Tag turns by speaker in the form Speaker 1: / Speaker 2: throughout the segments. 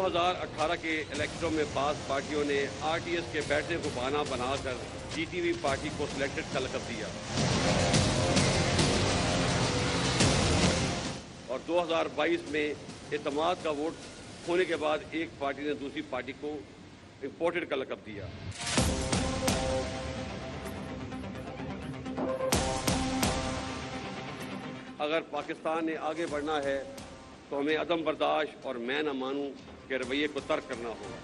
Speaker 1: 2018 के इलेक्शनों में बाज़ पार्टियों ने आरटीएस के बैठने को बहाना बनाकर जीती हुई पार्टी को सिलेक्टेड का लक़ब दिया और 2022 में एतमाद का वोट होने के बाद एक पार्टी ने दूसरी पार्टी को इंपोर्टेड का लक़ब दिया। अगर पाकिस्तान ने आगे बढ़ना है तो हमें अदम बर्दाश्त और मैं न मानूं के रवैये को तर्क करना होगा।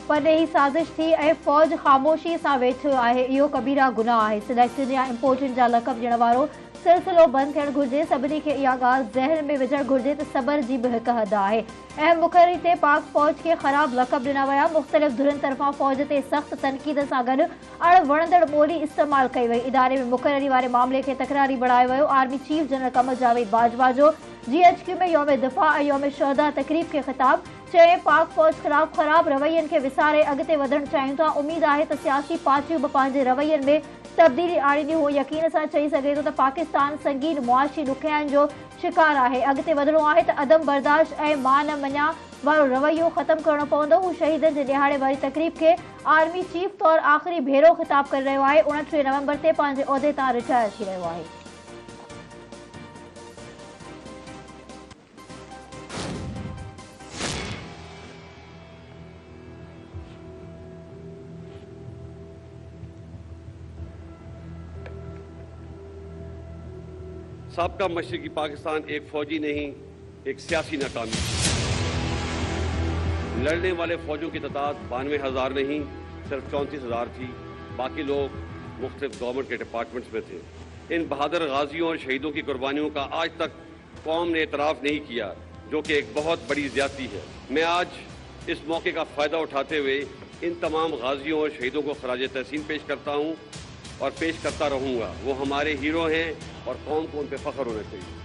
Speaker 2: पर ही साजिश थी ऐं फ़ौज ख़ामोशी सां वेठो आहे, इहो कबीरा गुनाह आहे। सिलेक्टेड या इंपोर्टेड जा लक़ब ॾियण वारो सिलसिलो बंदि थियणु घुरिजे। सभिनी खे इहा ॻाल्हि ज़हन में विझणु घुरिजे त सबर जी बि हिकु हद आहे। अहम मुक़ररी ते पाक फ़ौज खे ख़राब लक़ब ॾिना विया। मुख़्तलिफ़ धुरियुनि तरफ़ां फ़ौज ते सख़्त तनक़ीद सां गॾु अणवणंदड़ ॿोली इस्तेमालु कई वई। इदारे में मुक़ररी वारे मामले खे तकरारी बणायो वियो। Army chief general Qamar Javed Bajwa जो GHQ में यौम दिफ़ा ऐं यौम शहदा तक़रीब खे ख़िताब चए पाक फ़ौज ख़िलाफ़ ख़राब रवैयनि खे विसारे अॻिते वधणु चाहियूं था। उमीद आहे त सियासी पार्टियूं बि पंहिंजे रवैयनि में तब्दीली आणींदियूं। हू यकीन सां चई सघे थो त पाकिस्तान संगीन मुआशी ॾुखियाईनि जो शिकार आहे। अॻिते वधणो आहे त अदम बर्दाश्त ऐं मान मञा वारो रवैयो ख़तमु करणो पवंदो। हू शहीदनि जे ॾिहाड़े वारी तक़रीब खे आर्मी चीफ तौरु आख़िरी भेरो ख़िताब करे रहियो आहे। 29 नवंबर ते पंहिंजे उहिदे तां रिटायर थी रहियो आहे।
Speaker 1: साबका मशरिकी पाकिस्तान एक फौजी नहीं, एक सियासी नाकामी। लड़ने वाले फौजों की तादाद 92,000 नहीं, सिर्फ 34,000 थी। बाकी लोग मुख्तलिफ गवर्नमेंट के डिपार्टमेंट्स में थे। इन बहादुर गाजियों और शहीदों की कुर्बानियों का आज तक कौम ने एतराफ़ नहीं किया, जो कि एक बहुत बड़ी ज़्यादती है। मैं आज इस मौके का फ़ायदा उठाते हुए इन तमाम गाजियों और शहीदों को खराज तहसीन पेश करता हूँ और पेश करता रहूँगा। वो हमारे हीरो हैं और कौम को उन पर फ़ख्र होना चाहिए।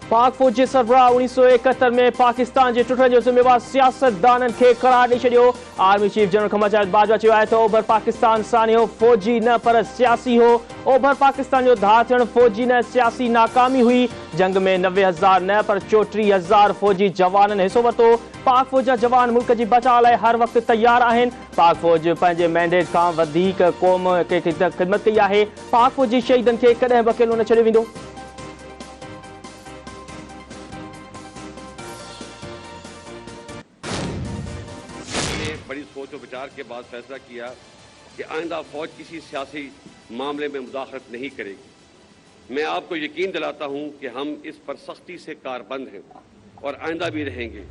Speaker 3: पाक फ़ौज जे सरबराह 1971 में पाकिस्तान जे टुटण जो ज़िम्मेवार सियासतदाननि खे क़रार ॾेई छॾियो। Army chief general Qamar Javed Bajwa चयो आहे त ओभर पाकिस्तान सानियो फ़ौजी न पर सियासी हो। ओभर पाकिस्तान जो धार थियणु फ़ौजी न सियासी नाकामी हुई। जंग में 90,000 न पर 34,000 फ़ौजी जवाननि हिसो वरितो। पाक फ़ौज जा जवान मुल्क जी बचाव लाइ हर वक़्तु तयारु आहिनि। पाक फ़ौज पंहिंजे मैंडेट खां वधीक क़ौम खे ख़िदमत कई आहे। पाक फ़ौजी शहीदनि खे कॾहिं बि अकेलो न छॾियो वेंदो।
Speaker 1: बड़ी सोच और विचार के बाद फैसला किया कि आइंदा फौज किसी सियासी मामले में मुदाखलत नहीं करेगी। मैं आपको यकीन दिलाता हूं कि हम इस पर सख्ती से कारबंद हैं और आइंदा भी रहेंगे।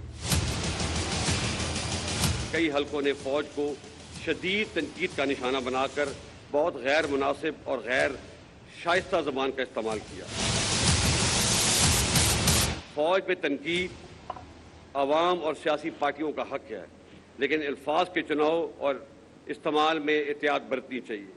Speaker 1: कई हलकों ने फौज को शदीद तनकीद का निशाना बनाकर बहुत गैर मुनासिब और गैर शाइस्ता ज़बान का इस्तेमाल किया। फौज पे तनकीद अवाम और सियासी पार्टियों का हक है, लेकिन अल्फाज के चुनाव और इस्तेमाल में एहतियात बरतनी चाहिए।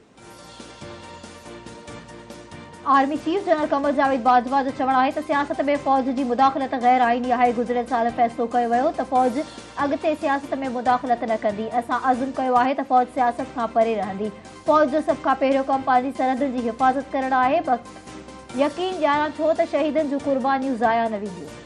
Speaker 2: Army chief general Qamar Javed Bajwa जो चवणु आहे त सियासत में फ़ौज जी मुदाख़लत गैर आईनी आहे। गुज़िरियल साल फ़ैसिलो कयो वियो त फ़ौज अॻिते सियासत में मुदाख़लत न कंदी। असां अज़्म कयो आहे त फ़ौज सियासत खां परे रहंदी। फ़ौज जो सभ खां पहिरियों कमु पंहिंजी सरहदुनि जी हिफ़ाज़त करणु आहे। यकीन ॼाणा छो त शहीदनि जूं क़ुर्बानियूं ज़ाया न वेंदियूं।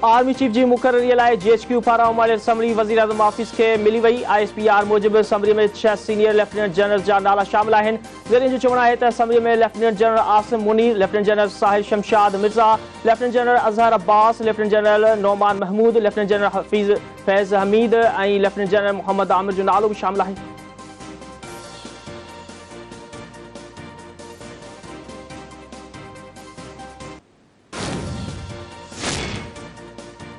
Speaker 3: आर्मी चीफ जी मुक़ररीअ लाइ GHQ पारां उमारियल समरी वज़ीर आज़म ऑफिस खे मिली वई। ISPR मूजिबि समरी में 6 सीनियर लेफ्टिनेंट जनरल जा नाला शामिल आहिनि। ज़रीअनि जो चवणु आहे त समरी में lieutenant general Asim Munir, lieutenant general Sahil Shamshad Mirza, lieutenant general Azhar Abbas, lieutenant general Nauman Mahmood, lieutenant general Faiz Hameed ऐं लेफ्टिनेंट जनरल मोहम्मद आमिर जो नालो बि शामिल आहे।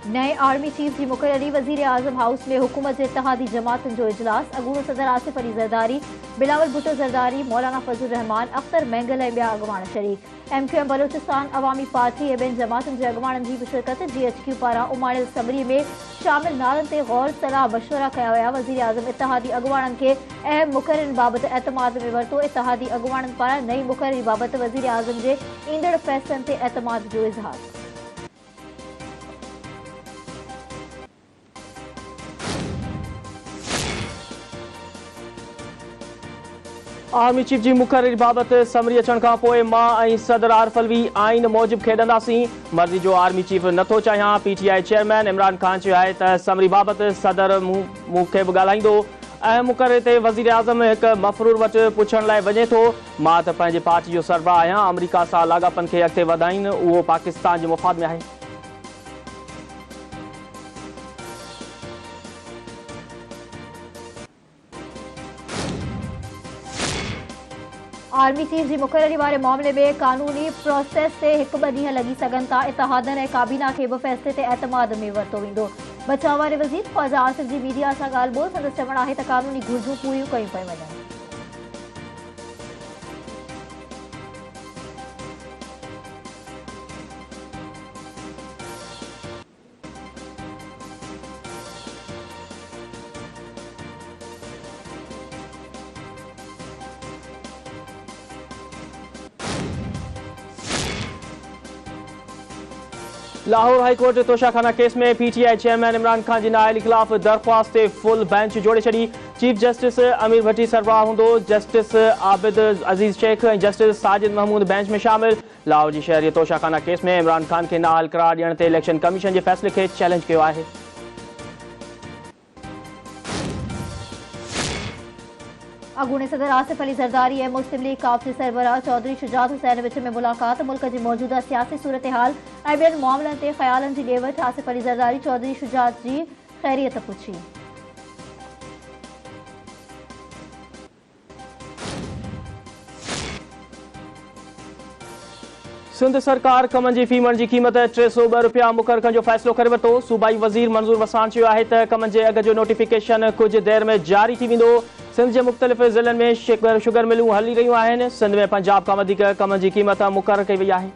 Speaker 2: नए आर्मी चीफ की मुकर्ररी वजीर आजम हाउस में हुकूमत के इत्तेहादी जमातन जो इजलास अगूणो सदर आसिफ अली ज़रदारी, बिलावल भुट्टो ज़रदारी, मौलाना फजल रहमान, अख्तर महंगल ऐं ॿिया अॻवान शरीक। MQM बलोचिस्तान अवामी पार्टी ऐं ॿियनि जमातुनि जे अॻवाननि जी बि शिरकत। GHQ पारां उमाणियल समरी में शामिल नारनि ते गौर सलाह मशवरा कया विया। वज़ीर आज़म इत्तेहादी अॻवाननि खे अहम मुक़ररनि बाबति एतमाद में वरितो। इत्तेहादी अॻवाननि पारां नई मुक़ररी बाबति वज़ीर आज़म जे ईंदड़ फ़ैसिलनि ते एतमाद जो इज़हार।
Speaker 3: आर्मी चीफ जी मुक़ररी बाबति समरी अचण खां पोइ मां ऐं सदर आरिफ अलवी आइन मूजिब खेॾंदासीं। मर्ज़ी जो आर्मी चीफ नथो चाहियां। PTI चेयरमैन इमरान खान चयो आहे त समरी बाबति सदर मूंखे बि ॻाल्हाईंदो। अहम मुक़ररे ते वज़ीर आज़म हिकु मफ़रूर वटि पुछण लाइ वञे थो। मां त पंहिंजे पार्टी जो सरबराह आहियां। अमरीका सां लाॻापनि खे अॻिते वधाइनि, उहो पाकिस्तान जे मुफ़ाद में आहे।
Speaker 2: आर्मी चीफ की मुक़ररी वारे मामले में कानूनी प्रोसेस से 1-2 ॾींहं लॻी सघनि था। इत्तेहादनि ऐं काबीना खे बि फ़ैसिले ते एतमाद में वरितो वेंदो। बचाव वारे वज़ीर ख्वाजा आसिफ जी मीडिया सां ॻाल्हि ॿोल संदसि चवणु आहे त कानूनी घुरिजूं पूरियूं कयूं पियूं वञनि।
Speaker 3: लाहौर हाईकोर्ट तोशाखाना केस में PTI चेयरमैन इमरान खान जी नाअहली ख़िलाफ़ दरख़्वास्त ते फुल बेंच जोड़े छॾी। चीफ जस्टिस अमीर भट्टी सरबराह हूंदो। जस्टिस आबिद अज़ीज़ शेख ऐं जस्टिस साजिद महमूद बेंच में शामिल। लाहौर जी शहरी तोशाखाना केस में इमरान खान खे नाअहल करार ॾियण ते इलेक्शन कमीशन जे फ़ैसिले खे चैलेंज कयो आहे।
Speaker 2: अगूणे सदर आसिफ अली ज़रदारी ऐं मुस्लिम लीग काफ़ जे सरबराह चौधरी शुजात हुसैन विच में मुलाक़ात। मुल्क जी मौजूदा सियासी सूरत हाल ऐं ॿियनि मामलनि ते ख़्यालनि जी ॾे वठि। आसिफ अली ज़रदारी चौधरी शुजात जी ख़ैरियत पुछी।
Speaker 3: सिंध सरकार कमनि जी फ़ीमण जी क़ीमत 302 रुपया मुक़रर करण जो फ़ैसिलो करे वरितो। सूबाई वज़ीर मंज़ूर वसान चयो आहे त कमनि जे अघ जो नोटिफिकेशन कुझु देर में जारी थी वेंदो। सिंध जे मुख़्तलिफ़ ज़िलनि में शुगर मिलूं हली रहियूं आहिनि। सिंध में पंजाब खां वधीक कमनि जी क़ीमत मुक़रर कई वई आहे।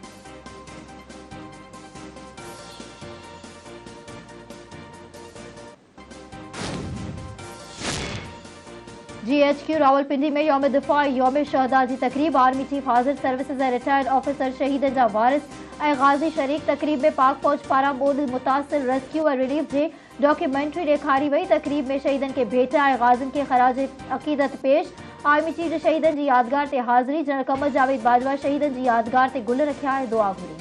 Speaker 2: GHQ रावलपिंडी में यौम दिफ़ा यौम शहदा की तकरीब। आर्मी चीफ हाज़िर, सर्विसिस ऐं रिटायर्ड ऑफिसर शहीदनि जा वारिस ऐं गाज़ी शरीक। तकरीब में पाक फौज पारां ॿोॾ मुतासिर रेस्क्यू ऐं रिलीफ जे डॉक्यूमेंट्री ॾेखारी वई। तकरीब में शहीदनि खे भेटा ऐं गाज़ियुनि खे ख़राज अक़ीदत पेश। आर्मी चीफ जे शहीदनि जी यादगार ते हाज़िरी। जनरल कमर जावेद बाजवा शहीदनि जी यादगार ते गुल रखिया ऐं दुआ घुरी।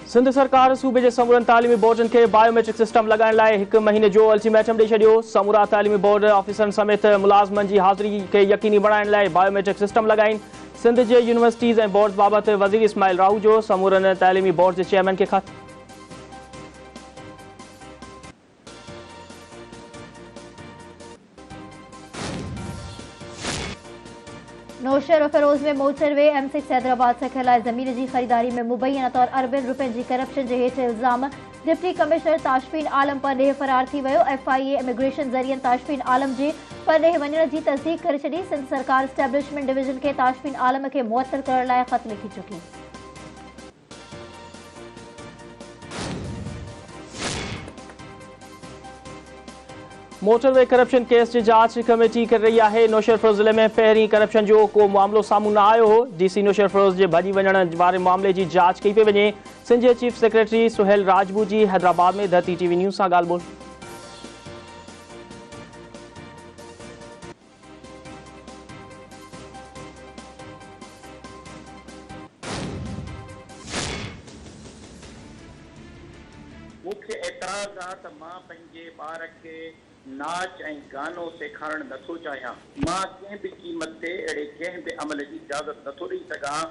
Speaker 3: सिंध सरकार सूबे जे समूरनि तालीमी बोर्डनि खे बायोमेट्रिक सिस्टम लॻाइण लाइ 1 महीने जो अल्टीमेटम ॾेई छॾियो। समूरा तालीमी बोर्ड ऑफिसरनि समेत मुलाज़िमनि जी हाज़िरी खे यकीनी बणाइण लाइ बायोमेट्रिक सिस्टम लॻाइनि। सिंध जे यूनिवर्सिटीज़ ऐं बोर्ड्स बाबति वज़ीर इस्माइल राहू जो समूरनि तालीमी बोर्ड जे चेयरमैन खे ख़त।
Speaker 2: नौशहर और फिरोज में मोटरवे M6 हैदराबाद सेक्टर लाइ ज़मीन की ख़रीदारी में मुबैना तौर अरबन रुपयनि की करप्शन के हेठि इल्ज़ाम। डिप्टी कमिश्नर ताशफीन आलम परॾेह फरार थी वियो। FIA इमिग्रेशन ज़रिए ताशफीन आलम जे परॾेह वञण की तस्दीक करे छॾी। सिंध सरकार स्टैब्लिशमेंट डिवीजन के ताशफीन आलम के मुअत्तल करण लाइ ख़त लिखी चुकी।
Speaker 3: मोटरवे करप्शन केस की जांच कमेटी कर रही है। नौशहर फिरोज ज़िले में पहिरीं करप्शन जो को मामलो साम्हूं न आयो हो। DC नौशहर फिरोज के भॼी वञण वारे मामले की जांच कई पई वञे। सिंध के चीफ सेक्रेटरी सुहेल राजपूत जी हैदराबाद में धरती TV न्यूज़ सां ॻाल्हि ॿोल।
Speaker 4: मुख्य एतराज़ आहे त मां पंहिंजे ॿार खे नाच ऐं गानो सेखारणु नथो चाहियां। मां कंहिं बि क़ीमत ते अहिड़े कंहिं बि अमल जी इजाज़त नथो ॾेई सघां।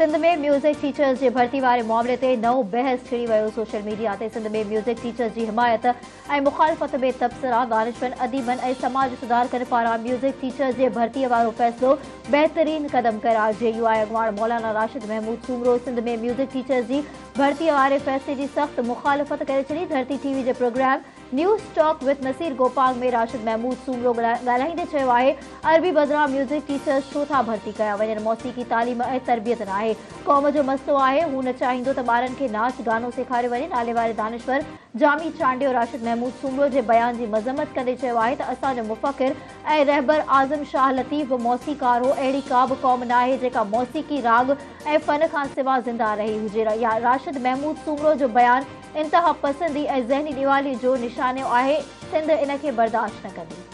Speaker 2: सिंध में म्यूज़िक टीचर्स जे भर्ती वारे मामले ते नओं बहस छिड़ी वियो। सोशल मीडिया ते सिंध में म्यूज़िक टीचर्स जी हिमायत ऐं मुखालफ़त में तबसरा। दानिशमंद अदीबन ऐं समाज सुधारकनि पारां म्यूज़िक टीचर्स जे भर्तीअ वारो फ़ैसिलो बहितरीन क़दम करार। JUI अॻुवाण मौलाना राशिद महमूद सूमरो सिंध में म्यूज़िक टीचर्स जी भर्तीअ वारे फ़ैसिले जी सख़्त मुखालफ़त करे छॾी। धरती TV जे program news talk with Naseer Gopang में राशिद महमूद सूमरो ॻाल्हाईंदे चयो आहे, अरबी बदिरां म्यूज़िक टीचर्स छो था भर्ती कया वञनि। मौसीक़ी तालीम ऐं तरबियत न आहे, क़ौम जो मसलो आहे। हू न चाहींदो त ॿारनि खे नाच गानो सेखारियो वञे। नाले वारे दानिश्वर जामी चांडियो राशिद महमूद सूमरो जे बयान जी मज़म्मत कंदे चयो आहे त असांजो मुफ़क्किर ऐं रहबर आज़म शाह लतीफ़ मौसीक़ार हो। अहिड़ी का बि क़ौम न आहे जेका मौसीक़ी राग ऐं फ़न खां सिवा ज़िंदा रही हुजे। राशिद महमूद सूमरो जो बयान इंतहा पसंदी ऐं ज़हनी दीवाली जो निशानो आहे। सिंध इन खे बर्दाश्त न कंदी।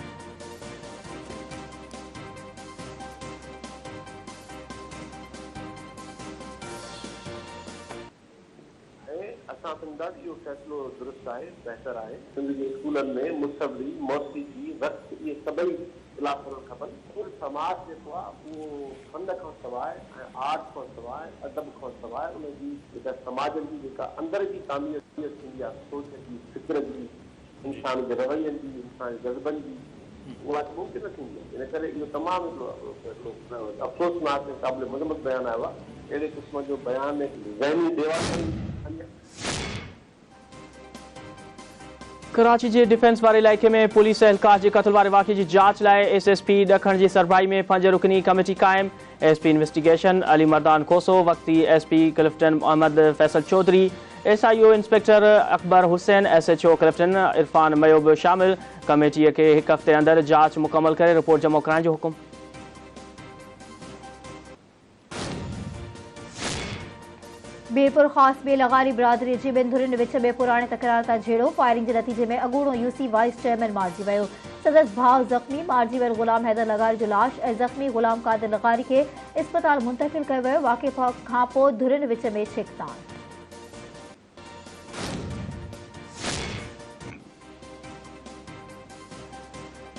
Speaker 5: असां सम्झा इहो फ़ैसिलो दुरुस्त आहे, बहितर आहे। सिंध जे स्कूलनि में मुसवरी, मौसीक़ी, रक़्स इहे सभई क्लास हुअणु खपनि। कुल समाज जेको आहे उहो फन खां सवाइ ऐं आर्ट खां सवाइ, अदब खां सवाइ उनजी जेका समाज जी जेका अंदर जी तामीर थींदी आहे, सोच जी, फिक्र जी, इंसान जे रवैयनि जी, इंसान जे जज़्बनि जी, उहा मुमकिन न थींदी आहे। इन करे इहो तमामु हिकिड़ो अफ़सोसनाक ऐं क़ाबिल मज़म्मत बयानु आयो आहे। अहिड़े क़िस्म जो बयानु ज़हनी दीवार
Speaker 3: कराची के डिफेंस वाले इलाके में पुलिस एहलकार के कत्ल वाले वाक़े की जांच लाए SSP ॾखण की सरबराही में 5 रुकनी कमेटी कायम। SP इन्वेस्टिगेशन अली मर्दान खोसो, वक्ती SP Clifton Mohammad Faisal Chaudhry, SIO inspector Akbar Hussain, SHO Clifton Irfan मयोब शामिल। कमेटी के एक हफ्ते अंदर जांच मुकम्मल करे रिपोर्ट जमा कराने जो हुक्म।
Speaker 2: बीरपुर ख़ास में लगारी बिरादरी जी ॿिनि धुरियुनि विच में पुराणे तकरार तां झेड़ो। फायरिंग के नतीजे में अगूणो UC वाइस चेयरमैन मारिजी वियो। सदस्य भाउ ज़ख़्मी। मारिजी वियल ग़ुलाम हैदर लगारी जो लाश ऐं ज़ख़्मी ग़ुलाम कादिर लगारी खे इस्पताल मुंतक़िल कयो वियो। वाक़े खां पोइ धुरियुनि विच में छिकतान।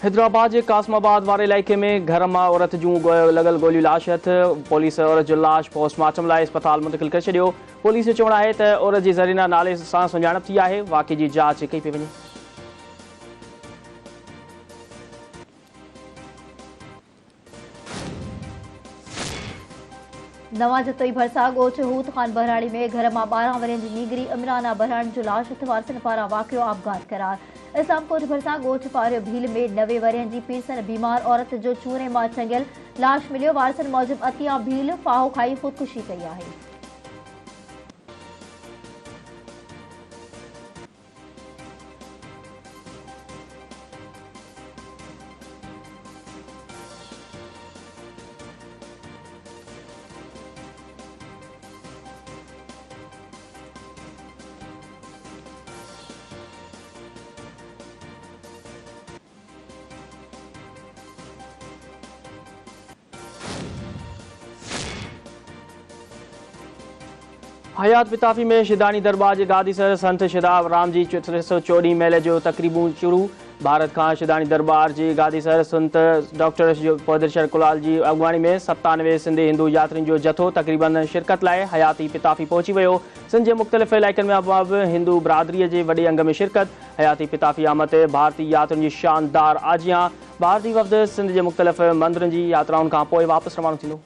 Speaker 3: हैदराबाद के कासमाबाद वाले इलाके में घर में औरत जूं लगल गोलियूं लाश हथ। पुलिस औरत जो लाश पोस्टमार्टम लाइ इस्पताल मुंतकिल करे छॾियो। पुलिस जो चवणु आहे त औरत जी ज़रीना नाले सां सुञाणप थी आहे। वाक़े जी जांच कई पई वञे।
Speaker 2: नवां जतोई भरसा ॻोठ हूत ख़ान बहराड़ी में घर में 12 वरियनि जी नीगरी इमराना बहराणी जो लाश हथ। वारसनि पारां वाक़ियो आपघात करार। इस्लामकोट भरसा ॻोठ पारियो भील में 90 वरियनि जी पीरसन बीमार औरत जो चूरे मां चंगियल लाश मिलियो। वारसनि मूजिब अतिया भील फाहो खाई ख़ुदकुशी कई आहे।
Speaker 3: हयात पिताफी में शिदानी दरबार के गादी सर संत शिदाब राम जी 314 मेले जो तकरीबूं शुरू। भारत का शिदानी दरबार की गादी सर संत डॉक्टर पौधेश्वर कुलाल की अगवानी में 97 सिंधी हिंदू यात्रियों जो जथो तकरीबन शिरकत लाए हयाती पिताफी पहुंची वियो। सिंध के मुख्तलिफ इलाक़न में अब हिंदू बिरादरी के वॾे अंग में शिरकत। हयाती पिताफी आमद भारतीय यात्रियों की शानदार आजियां। भारतीय वफ़द सिंध के मुख्तलिफ मंदिरन की यात्राउन खां पोइ वापस रवानो थींदो।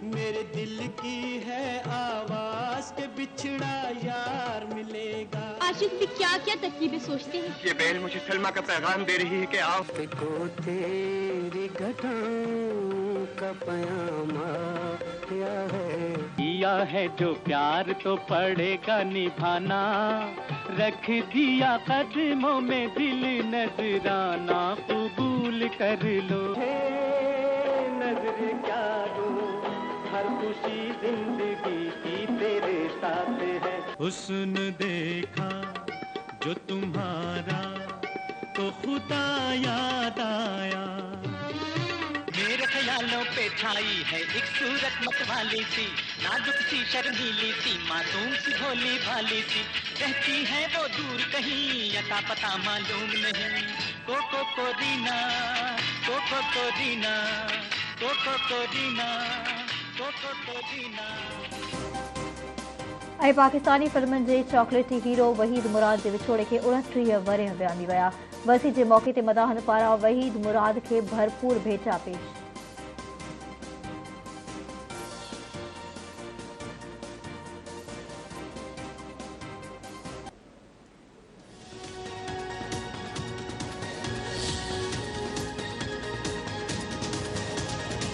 Speaker 6: मेरे दिल की है आवाज के बिछड़ा यार मिलेगा।
Speaker 7: आशिक भी क्या क्या तकलीफें सोचते हैं।
Speaker 5: ये बेल मुझे सलमा का पैगाम दे रही है कि आप
Speaker 6: को तेरी घटाओं का पयामा किया है जो प्यार तो पड़ेगा निभाना। रख दिया कदमों में दिल नजराना कबूल कर लो। नजर क्या दूं हर खुशी जिंदगी की तेरे साथ है। हुस्न देखा जो तुम्हारा तो खुदा याद आया। गालों पे छाई है एक सूरत मतवाली सी, नाजुक सी शर्मीली सी, मासूम सी भोली भाली सी, रहती है वो दूर कहीं अता पता मालूम नहीं। कोको कोरीना, कोको कोरीना, कोको कोरीना, कोको कोरीना।
Speaker 2: ऐं पाकिस्तानी फिल्मनि जे चॉकलेटी हीरो वहीद मुराद जे विछोड़े खे 29 वरिय वियामी विया। वरसी जे मौक़े ते मदाहनि पारां वहीद मुराद खे भरपूर भेटा पेश।